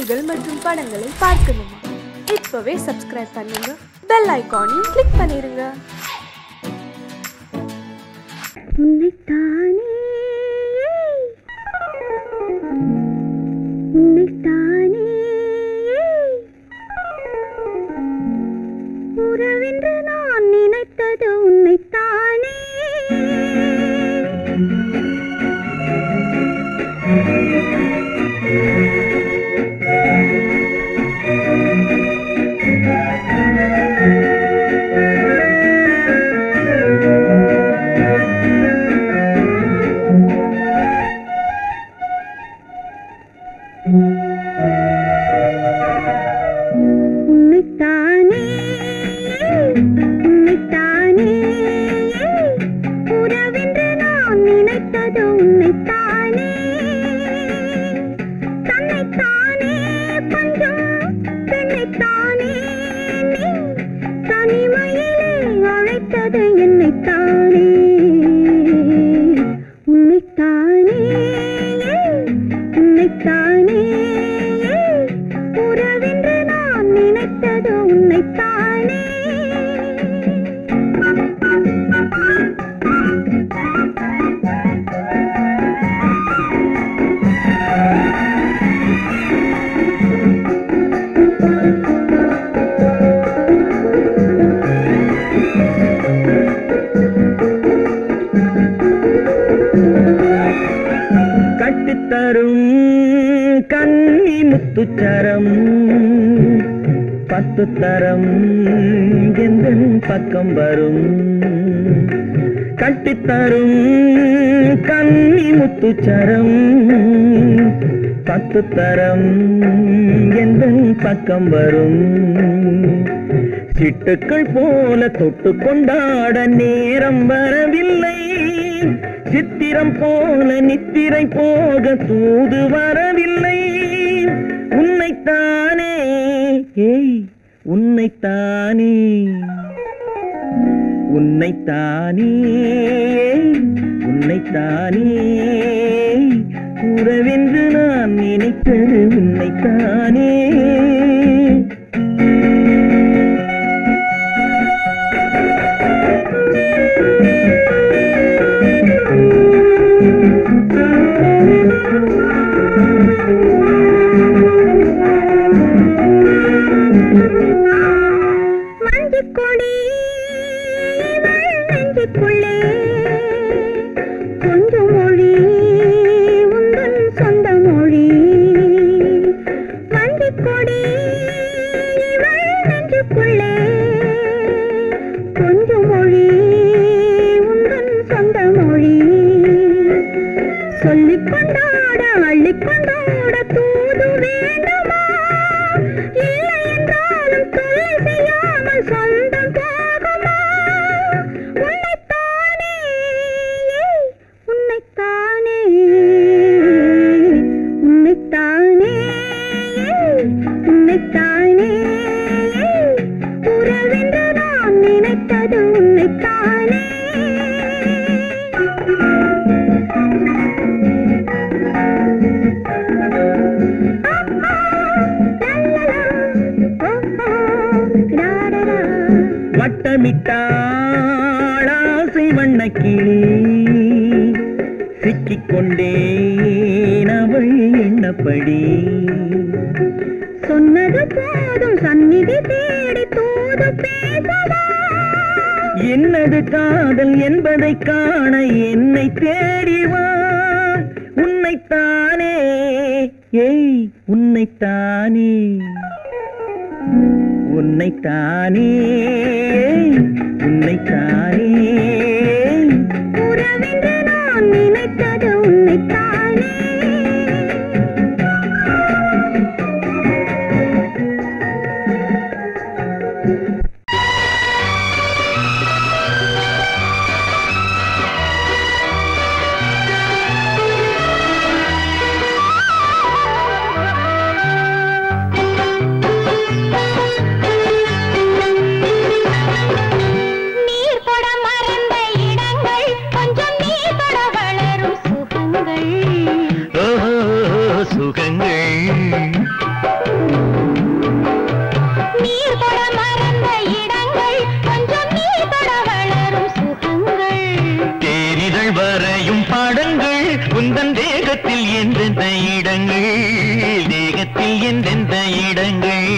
நிகழ்ச்சிகள் மற்றும் படங்களை பார்க்கணுமா? இப்பவே சப்ஸ்கிரைப் பண்ணுங்க, பெல் ஐகானையும் கிளிக் பண்ணிருங்க. உறவென்று நான் நினைத்தது உன்னைத்தானே. உன்னைத்தானே உன்னைத்தானே உறவென்று நான் நினைத்தது உன்னைத்தானே. தன்னைத்தானே பஞ்சம் பெண்ணைத்தானே நீ தனிமையிலே அழைத்தது என்னைத்தானே. உன்னைத்தானே உன்னைத்தானே உறவென்று நான் நினைத்தது உன்னைத்தானே. கட்டித்தரும் கன்னி முத்துச்சரம் 10 தரம் எந்தன் பக்கம் வரும். கட்டித்தரும் கன்னி முத்துச்சரம் 10 தரம் எந்தன் பக்கம் வரும். சிட்டுக்கள் போல தொட்டு கொண்டாட நேரம் வரவில்லை. சித்திரம் போல நித்திரை போக தூது வரவில்லை. உன்னைத்தானே உன்னைத்தானே உன்னைத்தானே உன்னைத்தானே உறவென்று நான் நினைத்தது உன்னைத்தானே. மஞ்சுக்கொடி நெஞ்சுக்குள்ளே கொஞ்சம் மொழி உந்தன் சொந்த மொழி. மஞ்சுக்கொடி நெஞ்சுக்குள்ளே கொஞ்சம் மொழி உந்தன் சொந்த மொழி. சொல்லிக் கொண்டாட அள்ளிக் கொண்டாட தூது வேண்டுமா? இல்லை என்றாலும் தொல்லை செய்யாமல் சொந்தம் போகுமா? உன்னைத்தானே உன்னைத்தானே உன்னைத்தானே உன்னைத்தானே உறவென்று நான் நினைத்தது உன்னைத்தானே. வட்டமிட்டாள் ஆசை வண்ணக்கிளி சிக்கிக்கொண்டேன் அவள் எண்ணப்படி. சொன்னது போதும் சந்நிதி தேடி தூது பேசவா? என்னது காதல் என்பதை காண என்னை தேடிவா. உன்னைத்தானே உன்னைத்தானே உன்னைத்தானே உன்னைத்தானே உறவென்று நான் நினைத்தது உன்னைத்தானே. நீர் கொட மறந்த தேகத்தில் எந்தெந்த இடங்கள்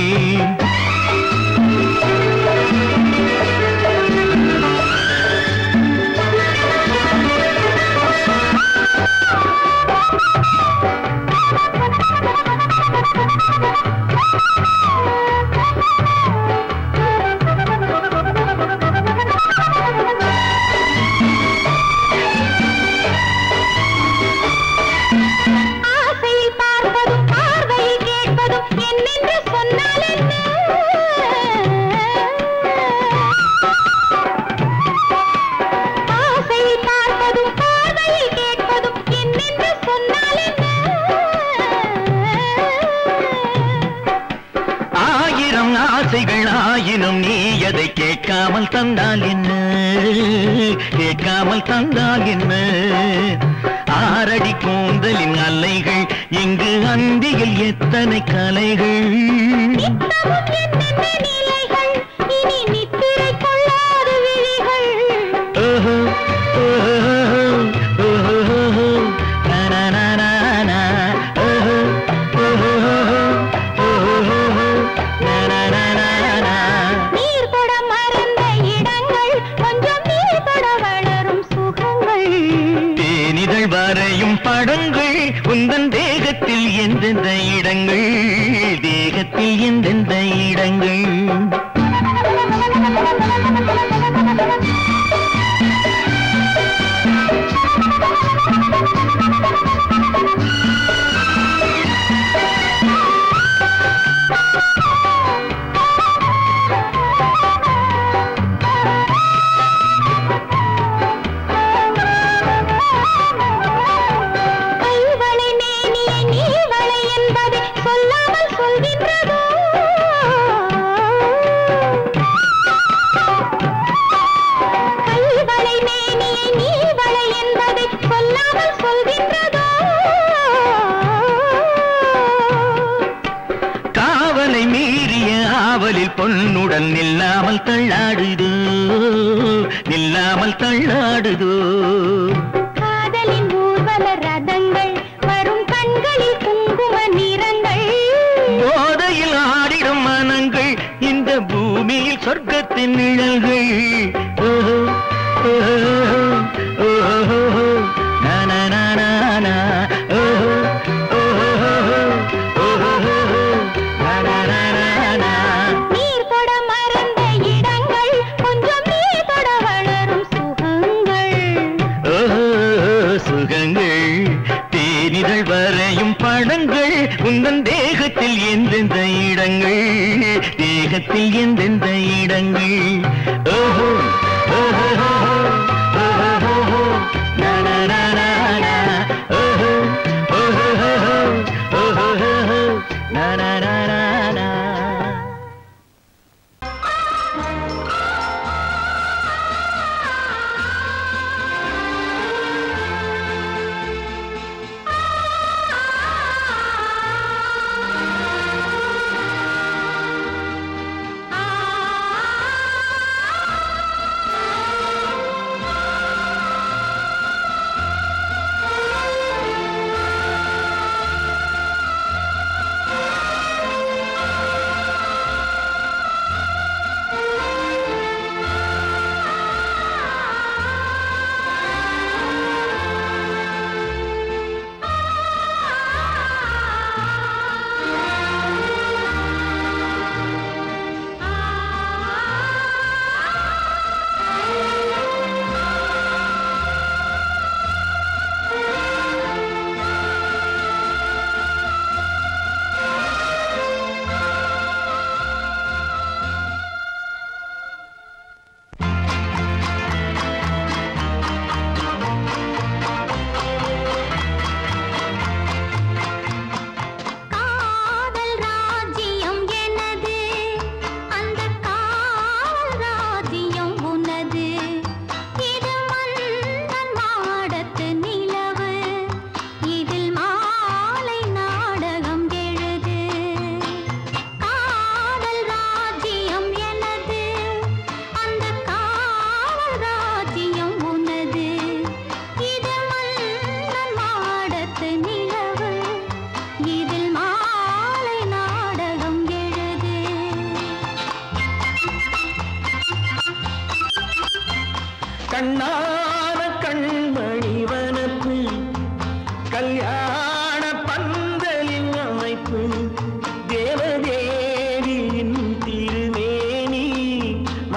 ஆயினும் நீ அதை கேட்காமல் தந்தால் என்ன கேட்காமல் தந்தால் என்ன ஆரடி கூந்தலின் அலைகள் இங்கு அந்தியில் எத்தனை கலைகள் ஓஹோ வரையும் படங்கள் உந்தன் தேகத்தில் எந்தெந்த இடங்கள் தேகத்தில் எந்தெந்த இடங்கள் பொன்னுடன் நில்லாமல் தள்ளாடுதோ நில்லாமல் தள்ளாடுதோ காதலின் ஊர்வல ரதங்கள் வரும் கண்களில் குங்கும நிறங்கள் போதையில் ஆடிடும் மனங்கள் இந்த பூமியில் சொர்க்கத்தின் நிழல்கள் ஓஹோ ஓஹோ ஓஹோ நானா ஓஹோ தேனிதழ் வரையும் படங்கள் உந்தன் தேகத்தில் எந்தெந்த இடங்கள் தேகத்தில் எந்தெந்த இடங்கள் ஓஹோ ஓஹோ ஓஹோ நானா ஓஹோ ஓஹோ ஓஹோ நானா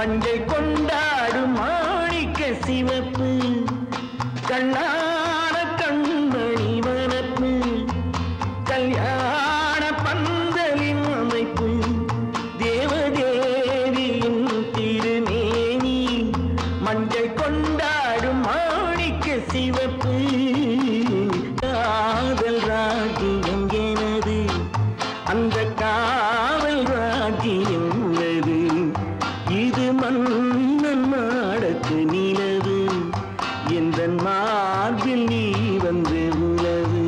மஞ்சள் கொண்டாடும் மாணிக்க சிவப்பு கண்ணான கண்மணி வனப்பு கல்யாண பந்தலின் அமைப்பு தேவதேவியின் திருமேனி மஞ்சள் கொண்டாடும் மாணிக்க சிவப்பு காதல் ராஜ்யம் எனது அந்த காவல் ராஜ்யம் உள்ளது இது மன்னன் மாடத்து நிலவு எந்த மார்பில் நீ வந்து உலவு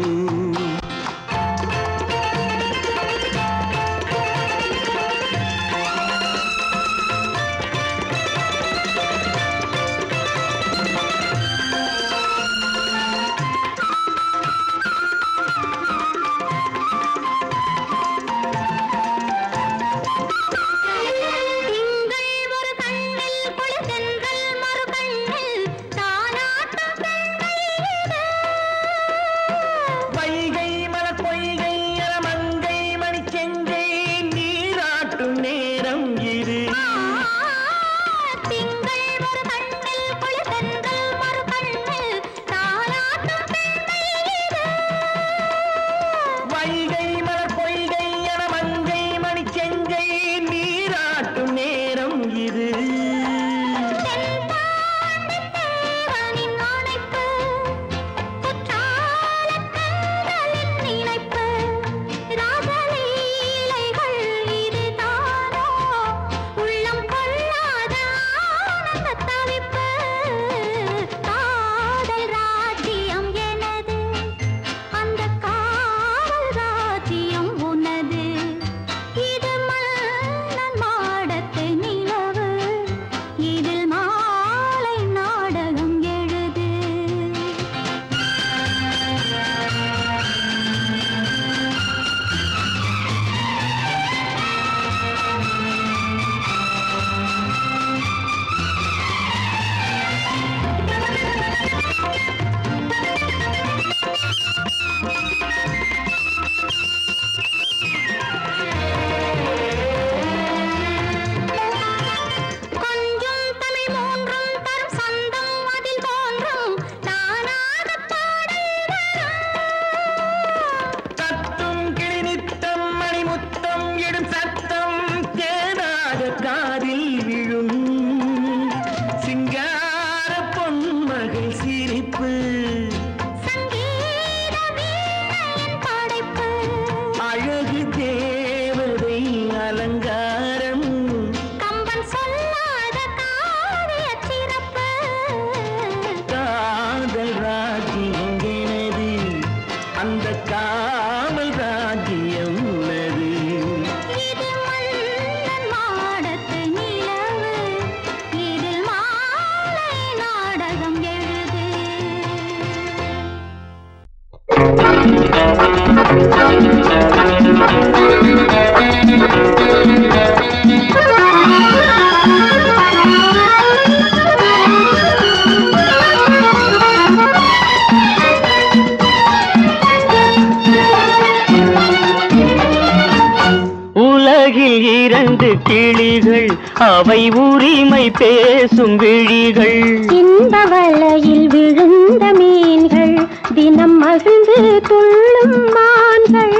கிளிகள் அவை உரிமை பேசும் விழிகள் இந்த வலையில் விழுந்த மீன்கள் தினம் மகிழ்ந்து துள்ளும் மான்கள்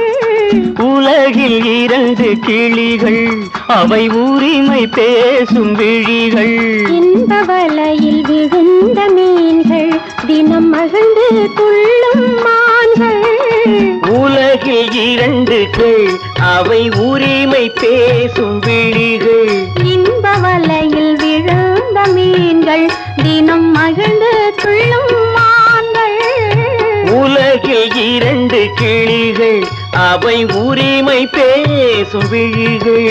உலகில் 2 கிளிகள் அவை உரிமை பேசும் விழிகள் இந்த வலையில் விழுந்த மீன்கள் தினம் மகிழ்ந்து துள்ளும் மான்கள் உலகில் 2 கிளிகள் அவை உரிமை பேசும் விழிகள் இந்த வலையில் விழுந்த மீன்கள் தினம் மகிழ்ந்து துள்ளும் மான்கள் உலகில் 2 கிளிகள் அவை உரிமை பேசும் விழிகள்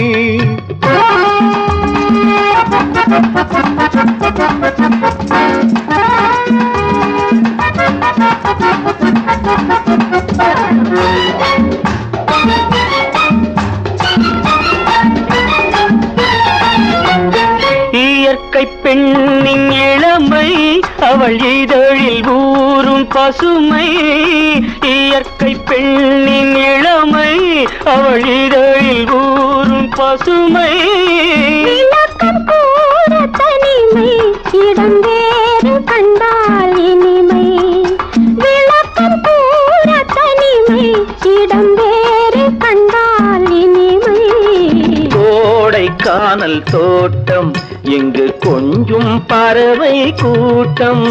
இயற்கை பெண்ணின் இளமை அவள் இதழில் ஊறும் பசுமை இயற்கை பெண்ணின் இளமை அவள் இதழில் ஊறும் பசுமை விளக்கம் கூட கானல் தோட்டம் இங்கு கொஞ்சும் பறவை கூட்டம்.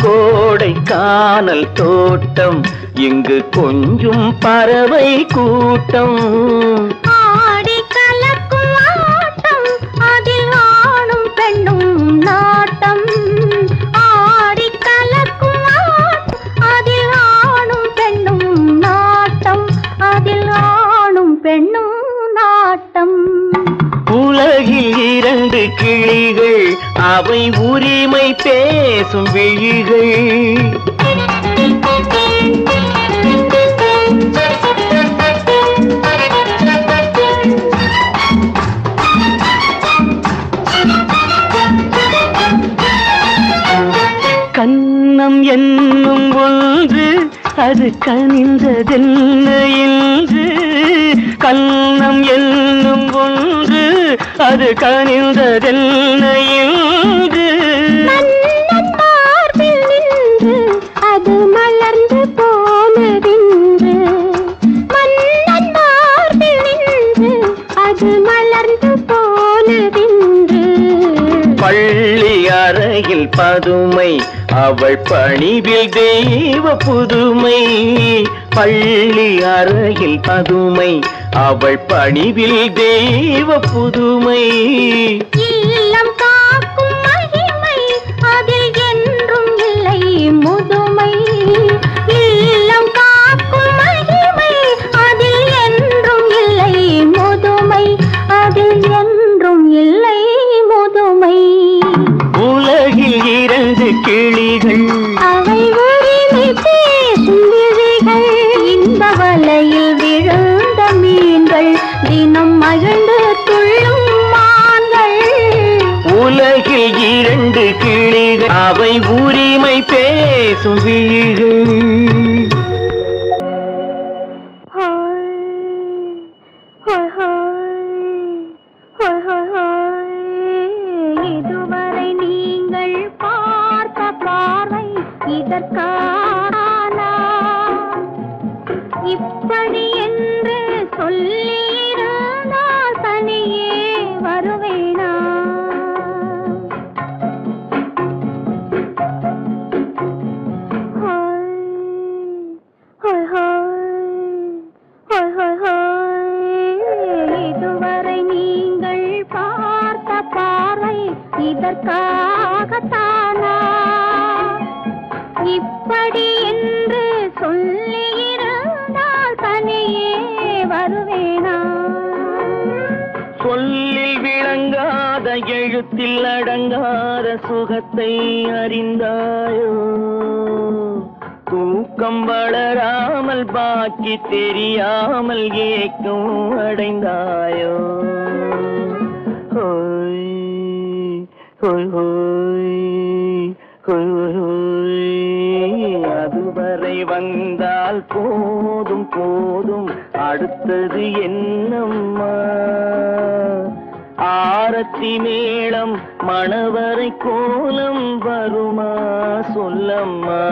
கோடை கானல் தோட்டம் இங்கு கொஞ்சும் பறவை கூட்டம். ஆடி கலக்கும் ஆட்டம் அதில் ஆணும் பெண்ணும் நாட்டம். ஆடி கலக்கும் ஆட்டம் அதில் ஆணும் பெண்ணும் நாட்டம். அதில் ஆணும் பெண்ணும் நாட்டம். உலகில் இரண்டு கிளிகள் அவை உரிமை பேசும் விழிகள். கன்னம் என்னும் ஒன்று அது கனிந்ததென்ன என்று. கன்னம் என்னும் ஒன்று அது கனிந்ததென்ன என்று. மன்னன் மார்பில் நின்று அது மலர்ந்து போனதென்று. மன்னன் மார்பில் நின்று அது மலர்ந்து போனதென்று. பள்ளி அறையில் பதுமை அவள் பணிவில் தெய்வ புதுமை. பள்ளி அறையில் பதுமை அவள் பணிவில் தெய்வ புதுமை. இல்லம் காக்கும் மகிமை அதில் என்றும் இல்லை முதுமை. இல்லம் காக்கும் மகிமை அதில் என்றும் இல்லை முதுமை. அதில் என்றும் இல்லை முதுமை. உலகில் இரண்டு கிளிகள் அவை உரிமை பேசும் விழிகள். இந்த வலையில் விழுந்த மீன்கள் தினம் மகிழ்ந்து துள்ளும் மான்கள். உலகில் இரண்டு கிளிகள் அவை உரிமை பேசும் விழிகள். இதுவரை நீங்கள் பார்த்த பார்வை இதற்கான இப்படி என்று சொல்லியிருந்தால் தனியே வருவேனா? இதுவரை நீங்கள் பார்த்த பார்வை இதற்காகத்தானா? இப்படி என்று சொல்லியிருந்தால் தனியே வருவேனா? சொல்லில் விளங்காத எழுத்தில் அடங்காத சுகத்தை அறிந்தாயோ? தூக்கம் வளராமல் பாக்கி தெரியாமல் ஏக்கம் அடைந்தாயோ? ஹோய் ஹோய் ஹோய் ஹோய் ஹோய். அதுவரை வந்தால் போதும் போதும் அடுத்தது என்னம்மா? ஆரத்தி மேளம் மணவரை கோலம் வருமா சொல்லம்மா?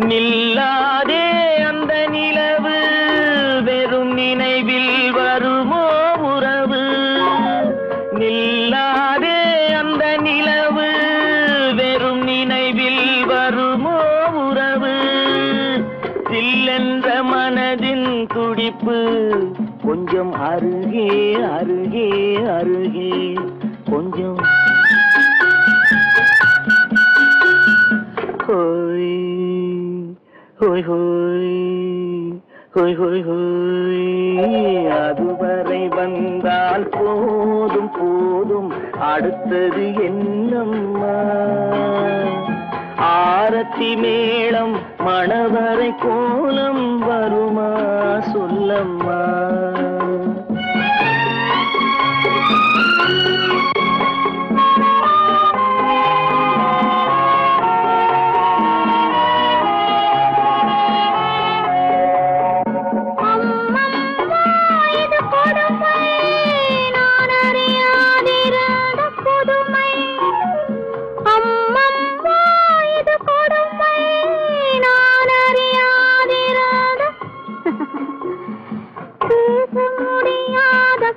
நில்லாதே அந்த நிலவு வெறும் நினைவில் வருமோ உறவு? நில்லாதே அந்த நிலவு வெறும் நினைவில் வருமோ உறவு? சில்லென்ற மனதின் துடிப்பு கொஞ்சம் அருகே அருகே அருகே கொஞ்சம். ஹோய் ஹோய் ஹோய் ஹோய் ஹோய் ஹோய். அதுவரை வரை வந்தால் போதும் போதும் அடுத்தது என்னம்மா ஆரத்தி மேளம் மணவரை கோலம் வருமா சொல்லம்மா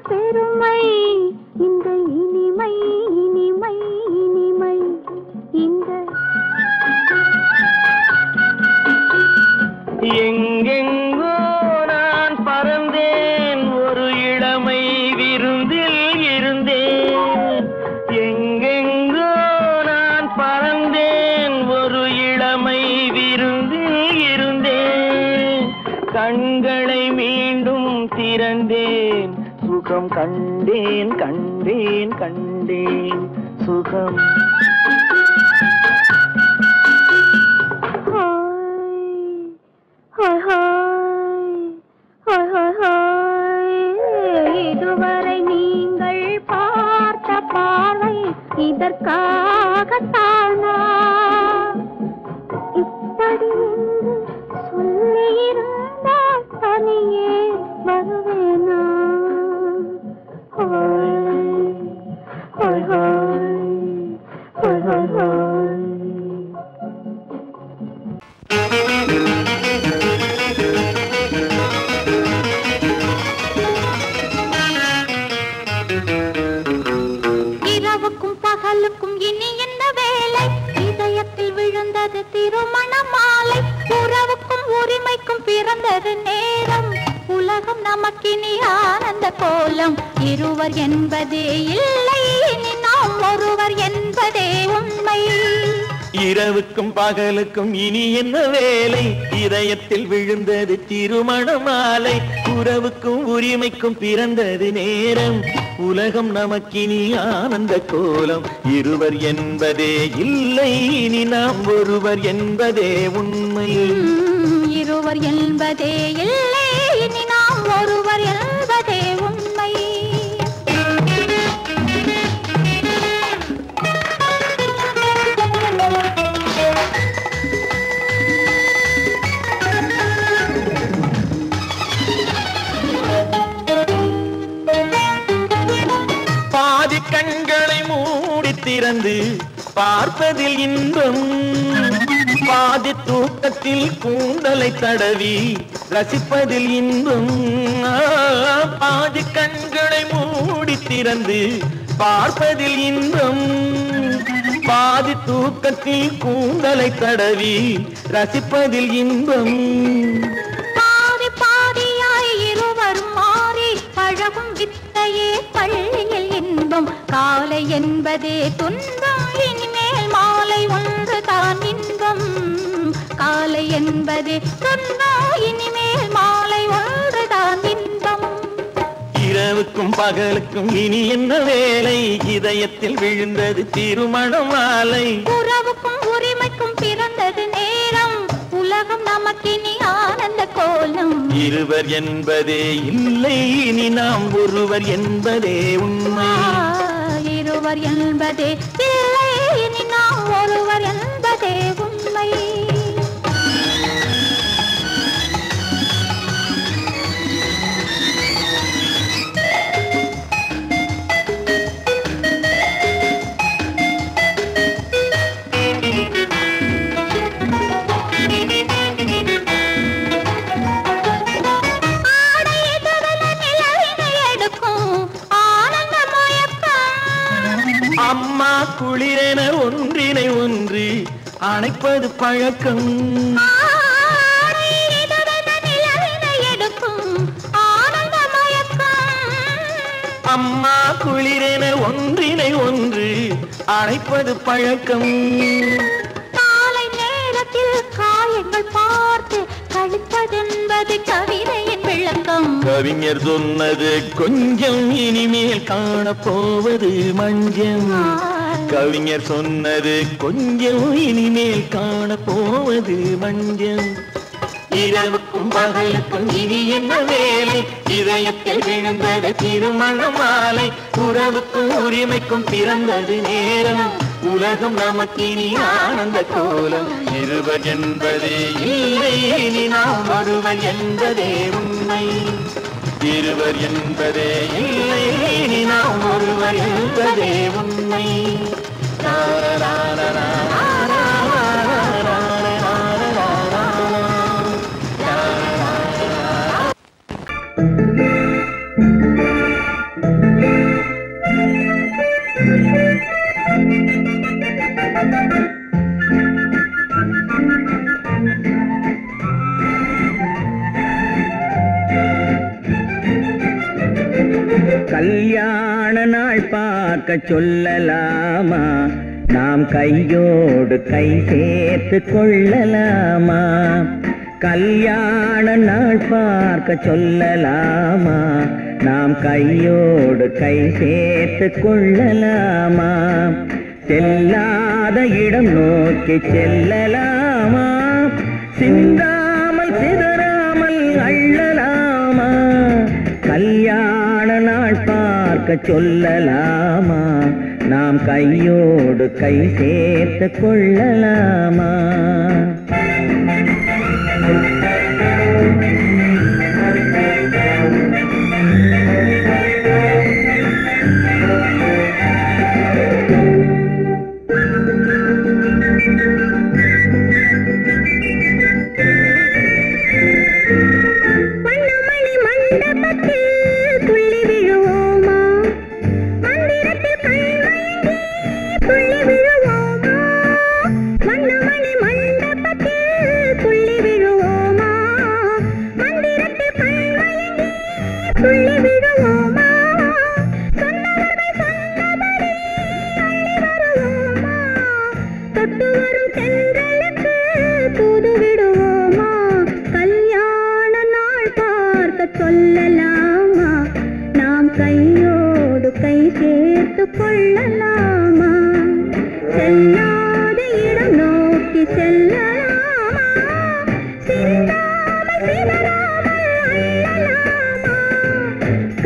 பெருமை இந்த இனிமை இனிமை இனிமை இந்த எங்கெங்கோ நான் பறந்தேன் ஒரு இளமை விருந்தில் இருந்தேன் எங்கெங்கோ நான் பறந்தேன் ஒரு இளமை விருந்தில் இருந்தேன் கண்களை மீண்டும் திறந்தேன் சுகம் கண்டேன் கண்டேன் கண்டேன் சுகம் இதுவரை நீங்கள் பார்த்த பார்வை இதற்காகத்தானா இப்படி சொல்லியிருந்தால் தனியே வருவேனா இரவுக்கும் பகலுக்கும் இனி என்ன வேலை இதயத்தில் விழுந்தது திருமண மாலை உறவுக்கும் உரிமைக்கும் பிறந்தது நேரம் உலகம் நமக்கினி ஆனந்த கோலம் இருவர் என்பதே இல்லை இனி நாம் ஒருவர் என்பதே உண்மை இரவுக்கும் பகலுக்கும் இனி என்ன வேலை இதயத்தில் விழுந்தது திருமண மாலை உறவுக்கும் உரிமைக்கும் பிறந்தது நேரம் உலகம் நமக்கினி ஆனந்த கோலம் இருவர் என்பதே இல்லை இனி நாம் ஒருவர் என்பதே உண்மை இருவர் என்பதே இல்லை இனி நாம் ஒருவர் என்பதே உண்மை பாதி கண்களை மூடி திறந்து பார்ப்பதில் இன்பம் பாதி தூக்கத்தில் கூந்தலை தடவி ரசிப்பதில் இன்பம் பாதி கண்களை மூடி திறந்து பார்ப்பதில் இன்பம் பாதி தூக்கத்தில் கூந்தலை தடவி ரசிப்பதில் இன்பம் பாதி பாதியாய் இருவரும் மாறி பழகும் வித்தையே பள்ளியில் இன்பம் காலை என்பதே துன்பம் இனிமேல் மாலை ஒன்று தான் இன்பம் காலை என்பதே துன்பம் இனிமேல் மாலை ஒன்று தான் இன்பம் இரவுக்கும் பகலுக்கும் இனி என்ன வேலை இதயத்தில் விழுந்தது திருமண மாலை உறவுக்கும் உரிமைக்கும் பிறந்தது நேரம் உலகம் நமக்கினி ஆனந்த கோலம் இருவர் என்பதே இல்லை இனி நாம் ஒருவர் என்பதே உண்மை இருவர் என்பதே இல்லை இனி நாம் ஒருவர் என்பதே உண்மை அம்மா குளிரென ஒன்றினை ஒன்று அணைப்பது பழக்கம் அம்மா குளிரென ஒன்றினை ஒன்று அணைப்பது பழக்கம் காலை நேரத்தில் காயங்கள் பார்த்து கழிப்பதென்பது கவிதையின் விளக்கம். கவிஞர் சொன்னது கொஞ்சம், இனிமேல் காணப்போவது மஞ்சம். கவிஞர் சொன்னது கொஞ்சம், இனிமேல் காணப்போவது மஞ்சம். இரவுக்கும் பகலுக்கும் இனி என்ன வேலை? இதயத்தில் விழுந்தது திருமண மாலை. உறவுக்கும் உரிமைக்கும் பிறந்தது நேரம். உலகம் நமக்கினி ஆனந்த கோலம். இருவர் என்பதே இல்லை, இனி நாம் ஒருவர் என்பதே உண்மை. இருவர் என்பதே இல்லை, இனி நாம் ஒருவர் என்பதே உண்மை. கல்யாண நாள் பார்க்க சொல்லலாமா? நாம் கையோடு கை சேர்த்து கொள்ளலாமா? கல்யாண நாள் பார்க்க சொல்லலாமா? நாம் கையோடு கை சேர்த்து கொள்ளலாமா? செல்லாத இடம் நோக்கி செல்லலாமா? சிந்தாமல் சிதறாமல் அள்ளலாமா? கல்யாண நாள் பார்க்க சொல்லலாமா? நாம் கையோடு கை சேர்த்து கொள்ளலாமா? சொல்லலாமா? நாம் கையோடு கை சேர்த்து கொள்ளலாமா? செல்லாத இடம் நோக்கி செல்லலாமா? சிந்தாமல் சிதறாமல் அள்ளலாமா?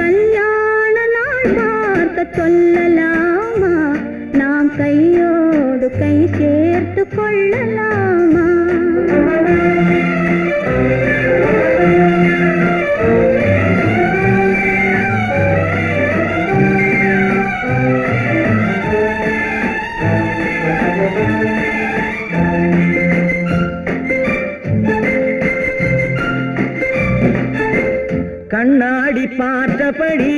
கல்யாண நாள் பார்க்க சொல்லலாமா? நாம் கையோடு கை சேர்த்து கொள்ளலாமா? கண்ணாடி பார்த்தபடி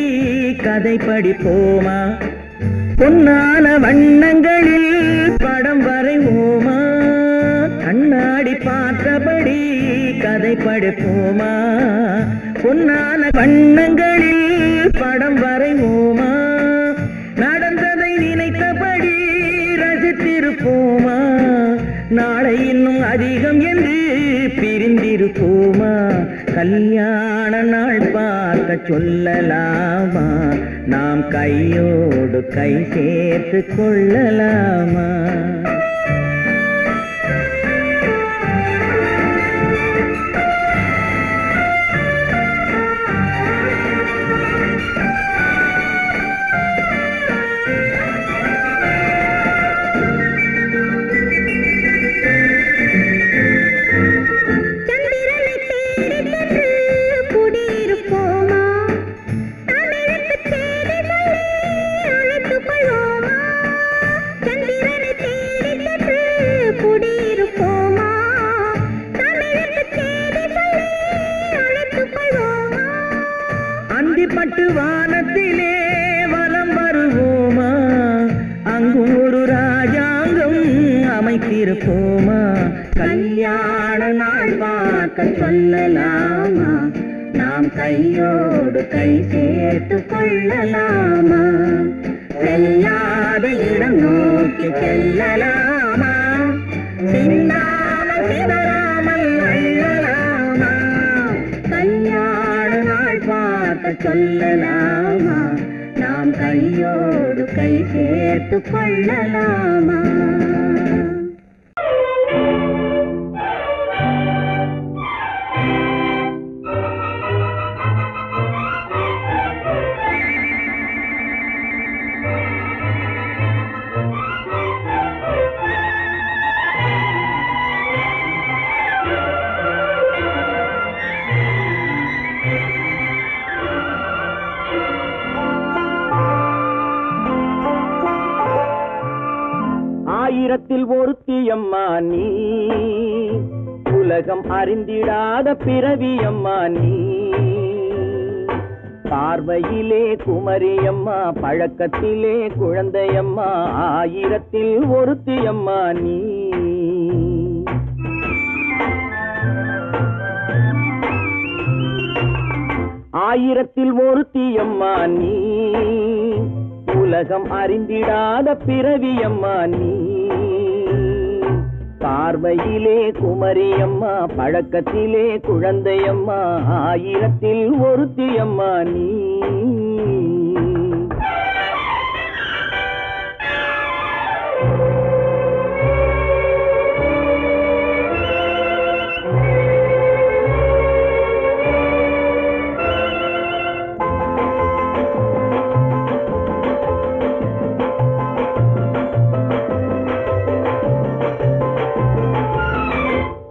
கதை படிப்போமா? பொன்னான வண்ணங்களில் படம் வரைவோமா? கண்ணாடி பார்த்தபடி கதை படிப்போமா? பொன்னான வண்ணங்களில் படம் வரைவோமா? நடந்ததை நினைத்தபடி ரசித்திருப்போமா? நாளை இன்னும் அதிகம் என்று பிரிந்திருப்போமா? கல்யாண நாள் பார்க்க சொல்லலாமா? நாம் கையோடு கை சேர்த்து கொள்ளலாமா? பட்டு வானத்திலே வலம் வருவோமா? அங்கும் ஒரு ராஜாங்கம் அமைத்திருப்போமா? கல்யாண நாள் பார்க்க சொல்லலாமா? நாம் கையோடு கை சேர்த்து கொள்ளலாமா? செல்லாத இடம் நோக்கி செல்லலாமா? சின்னாமல் சிதறாமல் அள்ளலாமா? கல்யாண சொல்லலாமா நாம் கையோடு கை சேர்த்து கொள்ளலாமா ஆயிரத்தில் ஒருத்தியம்மா நீ உலகம் அறிந்திடாத பிறவியம்மா நீ பார்வையிலே குமரியம்மா பழக்கத்திலே குழந்தையம்மா ஆயிரத்தில் ஒருத்தியம்மா நீ ஆயிரத்தில் ஒருத்தியம்மா நீ உலகம் அறிந்திடாத பிறவியம்மா நீ பார்வையிலே குமரியம்மா பழக்கத்திலே குழந்தையம்மா ஆயிரத்தில் ஒருத்தியம்மா நீ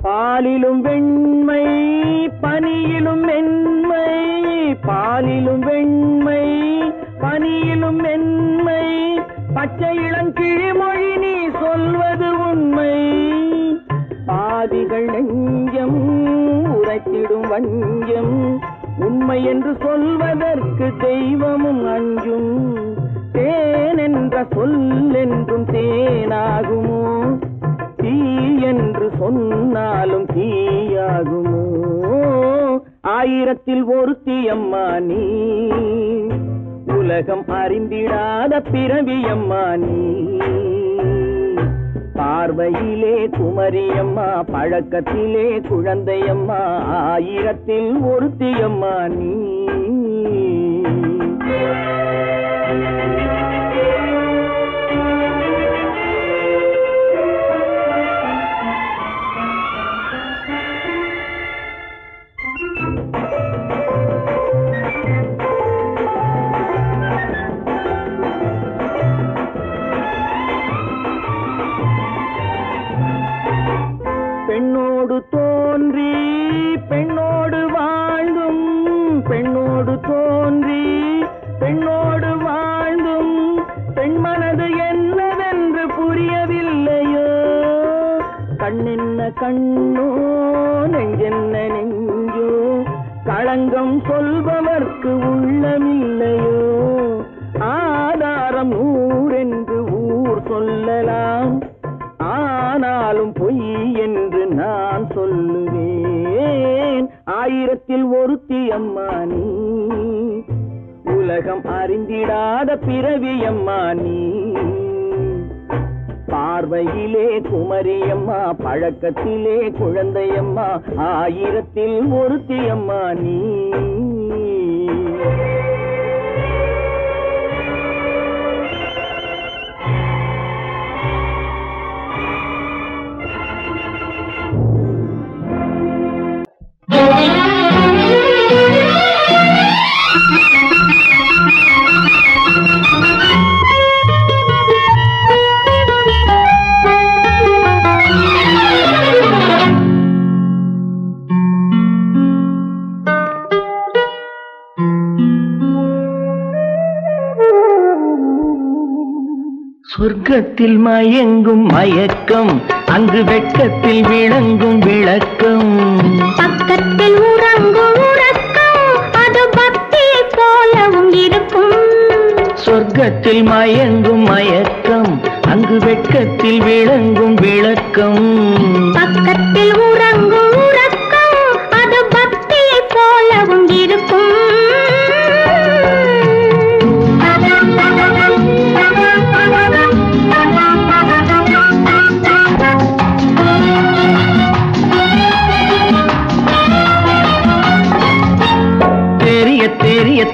பாலிலும் வெண்மை பனியிலும் மென்மை பாலிலும் வெண்மை பனியிலும் மென்மை பச்சை இளங்கிழிமொழி நீ சொல்வது உண்மை பாதிகள் நெஞ்சம் உரைத்திடும் வஞ்சம் உண்மை என்று சொல்வதற்கு தெய்வமும் அஞ்சும் தேன் என்ற சொல்லென்றும் தேனாகுமோ தீ என்று சொன்னாலும் தீயாகுமோ ஆயிரத்தில் ஒருத்தியம்மா நீ உலகம் அறிந்திடாத பிறவியம்மா நீ பார்வையிலே குமரியம்மா பழக்கத்திலே குழந்தையம்மா ஆயிரத்தில் ஒருத்தியம்மா நீ பெண்ணோடு தோன்றி பெண்ணோடு வாழ்ந்தும் பெண்ணோடு தோன்றி பெண்ணோடு வாழ்ந்தும் பெண் மனது என்னவென்று புரியவில்லையோ கண்ணென்ன கண்ணோ நெஞ்சென்ன நெஞ்சோ களங்கம் சொல்பவர்க்கு உள்ளமில்லையோ ஆதாரம் நூறென்று ஊர் சொல்லலாம் ஆனாலும் பொய் என்று நான் சொல்லுவேன் ஆயிரத்தில் ஒருத்தியம்மா நீ உலகம் அறிந்திடாத பிறவியம்மா நீ பார்வையிலே குமரியம்மா பழக்கத்திலே குழந்தையம்மா ஆயிரத்தில் ஒருத்தியம்மா நீ சொர்க்கத்தில் மயங்கும் மயக்கம் அங்கு வெட்கத்தில் விளங்கும் விளக்கம் பக்கத்தில் உறங்கும் உறக்கம் அது பக்தி போலவும் இருக்கும் சொர்க்கத்தில் மயங்கும் மயக்கம் அங்கு வெட்கத்தில் விளங்கும் விளக்கம் பக்கத்தில் உறங்கும் உறக்கம் அது பக்தி போலவும் இருக்கும்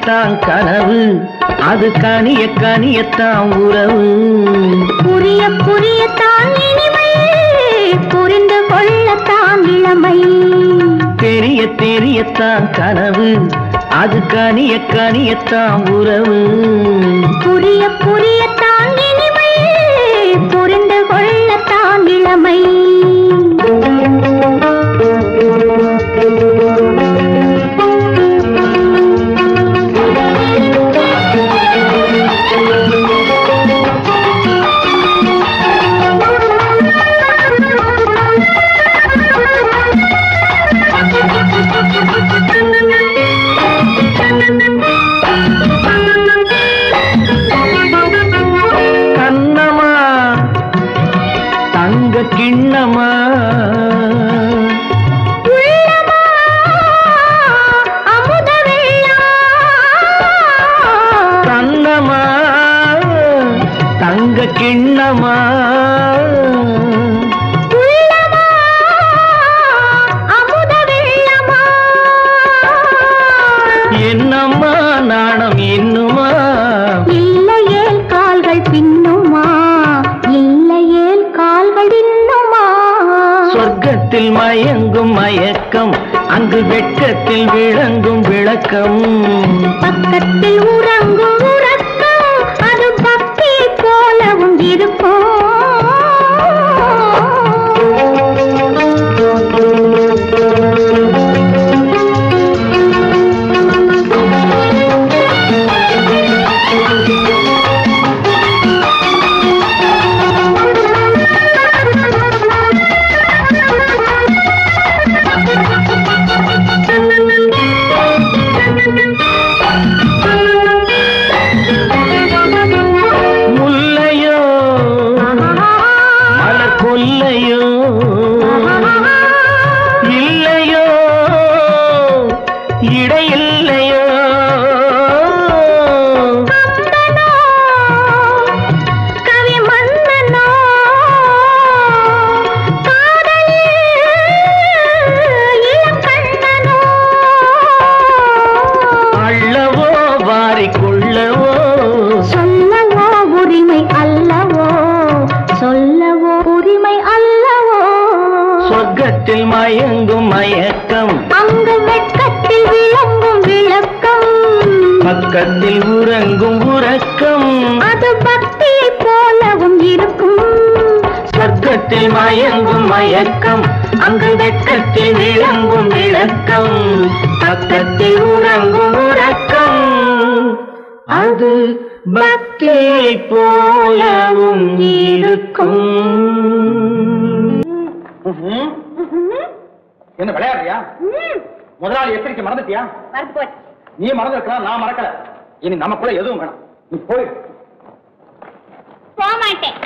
கனியத்தான் கனவு, அது கனிய கனியத்தான் உறவு. புரிய புரியத்தான் இனிமை, புரிந்து கொள்ளத்தான் இளமை. தெரிய தெரியத்தான் கனவு, அது கனிய கனியத்தான் உறவு. புரிய புரியத்தான் இனிமை, புரிந்து கொள்ளத்தான் இளமை. கண்ணமா தங்க கிண்ணமா அமுத வெள்ளா. கண்ணமா தங்க கிண்ணமா அமுத வெள்ளமா. என்னம்மா நாணம் இன்னுமா? இல்லையேல் கால்கள் பின்னுமா, இல்லையேல் கால்கள் இன்னுமா. சொர்க்கத்தில் மயங்கும் மயக்கம், அங்கு வெட்கத்தில் விளங்கும் விளக்கம். பக்கத்தில் உறங்கும் உறக்கம், அது பக்தி போலவும் இருக்கும். முல்லையோ மலர் கொல்லையோ, இல்லையோ இடையில்லையோ. கம்பனோ, கவி மன்னனோ, காதலில் இளங்கண்ணனோ. அள்ளவோ வாரிக்கொள்ளவோ, சொல்லவோ உரிமை அல்லவோ, சொல்லவோ உரிமை அல்லவோ. சொர்க்கத்தில் மயங்கும் மயக்கம், அங்கு வெட்கத்தில் விளங்கும் விளக்கம். பக்கத்தில் உறங்கும் உறக்கம். அது பக்தியை போலவும் இருக்கும். சொர்க்கத்தில் மயங்கும் மயக்கம், அங்கு வெட்கத்தில் விளங்கும் விளக்கம். பக்கத்தில் உறங்கும் உறக்கம். அது பக்தியை போலவும் இருக்கும். என்ன விளையாடுறியா? முதலாளி எச்சரிக்கை மறந்துட்டியா? நீ மறந்துருக்கலாம், நான் மறக்கல. இனி நமக்குள்ள எதுவும் வேணாம், நீ போய். போக மாட்டேன்.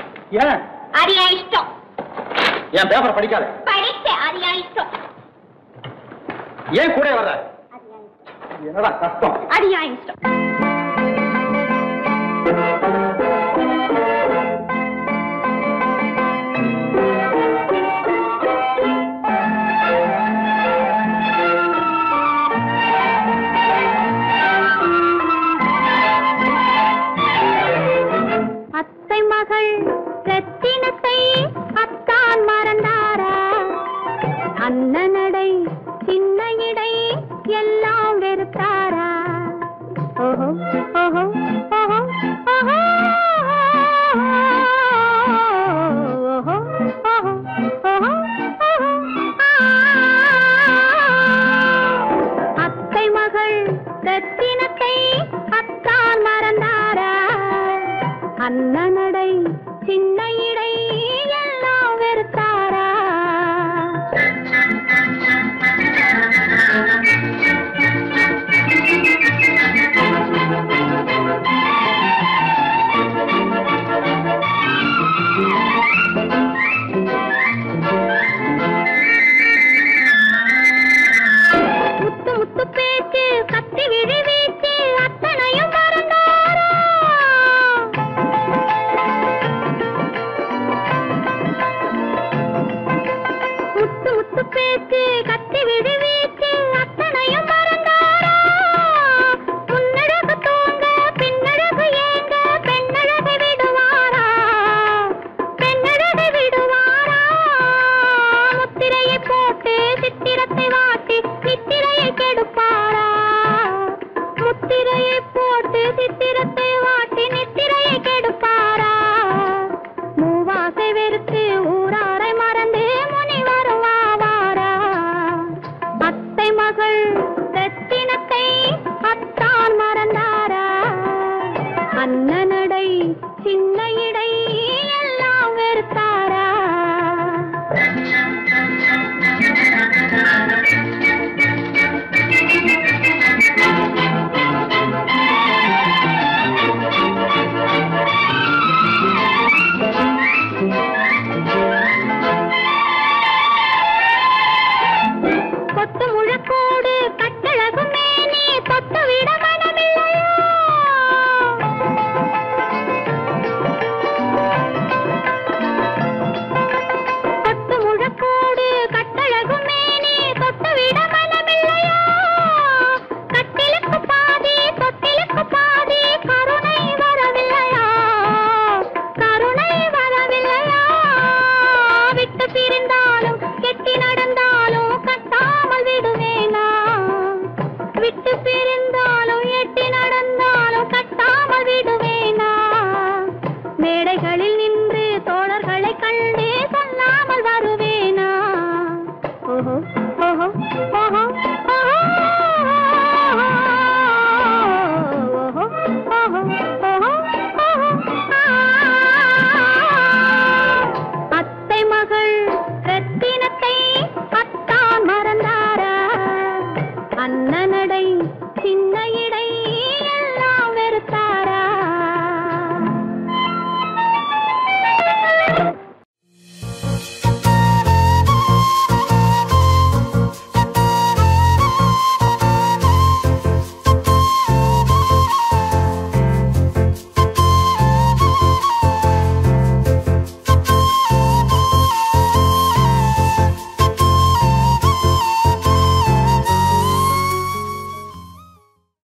ஏன்? அது என் இஷ்டம். என் பேப்பரை படிக்காத. படிச்சேன், அது என் இஷ்டம். ஏன் கூட வர்ற? என்னடா கஷ்டம்? அது என் இஷ்டம். அத்தை மகள் ரத்தினத்தை அத்தான் மறந்தாரா? அண்ணனடை சின்ன இடை எல்லாம் வெறுத்தாரா? ஓஹோ ஓஹோ ஓஹோ ஓஹோ ஓஹோ ஓஹோ ஓஹோ. அத்தை மகள் ரத்தினத்தை அத்தான் மறந்தாரா? அண்ணனடை சின்ன இடை எல்லாம் வெறுத்தாரா? போட்டு சித்திரத்தை வாட்டி நித்திரையை கெடுப்பாரா மூவாசை வெறுத்து ஊராரை மறந்து முனிவரும் வாவாரா அத்தை மகள் ரத்தினத்தை அத்தான் மறந்தாரா அண்ணனடை சின்ன இடை